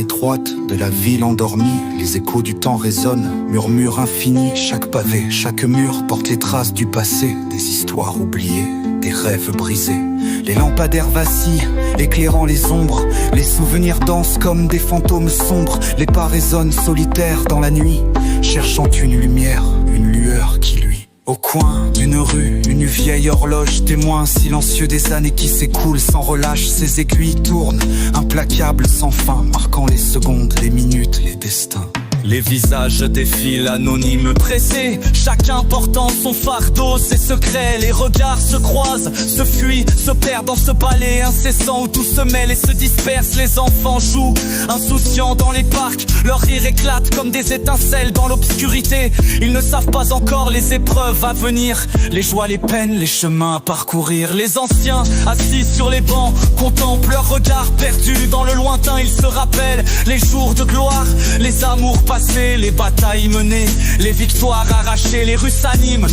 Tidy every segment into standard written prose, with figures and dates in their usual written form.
étroite de la ville endormie, les échos du temps résonnent, murmure infini. Chaque pavé, chaque mur porte les traces du passé, des histoires oubliées, des rêves brisés. Les lampadaires vacillent, éclairant les ombres. Les souvenirs dansent comme des fantômes sombres. Les pas résonnent solitaires dans la nuit, cherchant une lumière, une lueur qui luit. Au coin d'une rue, une vieille horloge, témoin silencieux des années qui s'écoulent sans relâche. Ses aiguilles tournent, implacables sans fin, marquant les secondes, les minutes, les destins. Les visages défilent anonymes, pressés, chacun portant son fardeau, ses secrets. Les regards se croisent, se fuient, se perdent dans ce palais incessant où tout se mêle et se disperse. Les enfants jouent, insouciants dans les parcs, leur rire éclate comme des étincelles dans l'obscurité. Ils ne savent pas encore les épreuves à venir, les joies, les peines, les chemins à parcourir. Les anciens, assis sur les bancs, contemplent leurs regards perdus dans le lointain. Ils se rappellent les jours de gloire, les amours passés, les batailles menées, les victoires arrachées. Les rues s'animent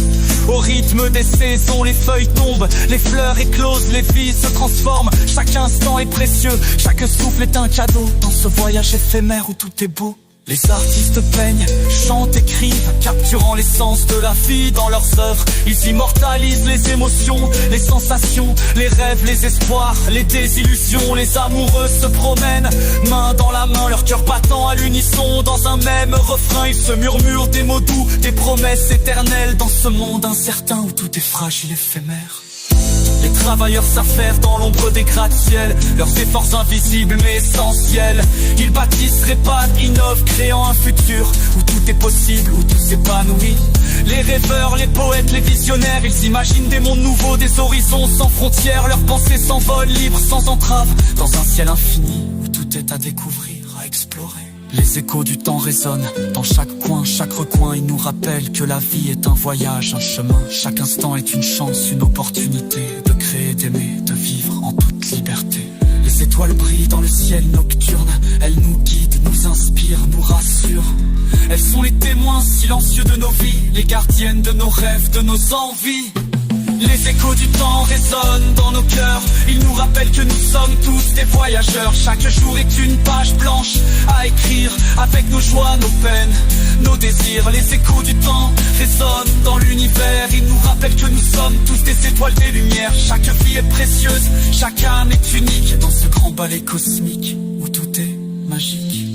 au rythme des saisons, les feuilles tombent, les fleurs éclosent, les vies se transforment. Chaque instant est précieux, chaque souffle est un cadeau dans ce voyage éphémère où tout est beau. Les artistes peignent, chantent, écrivent, capturant l'essence de la vie dans leurs œuvres. Ils immortalisent les émotions, les sensations, les rêves, les espoirs, les désillusions. Les amoureux se promènent, main dans la main, leur cœur battant à l'unisson. Dans un même refrain, ils se murmurent des mots doux, des promesses éternelles. Dans ce monde incertain où tout est fragile, éphémère. Les travailleurs s'affairent dans l'ombre des gratte-ciel, leurs efforts invisibles mais essentiels. Ils bâtissent, réparent, innovent, créant un futur où tout est possible, où tout s'épanouit. Les rêveurs, les poètes, les visionnaires, ils imaginent des mondes nouveaux, des horizons sans frontières. Leurs pensées s'envolent libres, sans entrave, dans un ciel infini où tout est à découvrir, à explorer. Les échos du temps résonnent dans chaque coin, chaque recoin. Ils nous rappellent que la vie est un voyage, un chemin. Chaque instant est une chance, une opportunité de créer, d'aimer, de vivre en toute liberté. Les étoiles brillent dans le ciel nocturne, elles nous guident, nous inspirent, nous rassurent. Elles sont les témoins silencieux de nos vies, les gardiennes de nos rêves, de nos envies. Les échos du temps résonnent dans nos cœurs, ils nous rappellent que nous sommes tous des voyageurs. Chaque jour est une page blanche à écrire, avec nos joies, nos peines, nos désirs. Les échos du temps résonnent dans l'univers, ils nous rappellent que nous sommes tous des étoiles, des lumières. Chaque vie est précieuse, chaque âme est unique, dans ce grand ballet cosmique où tout est magique.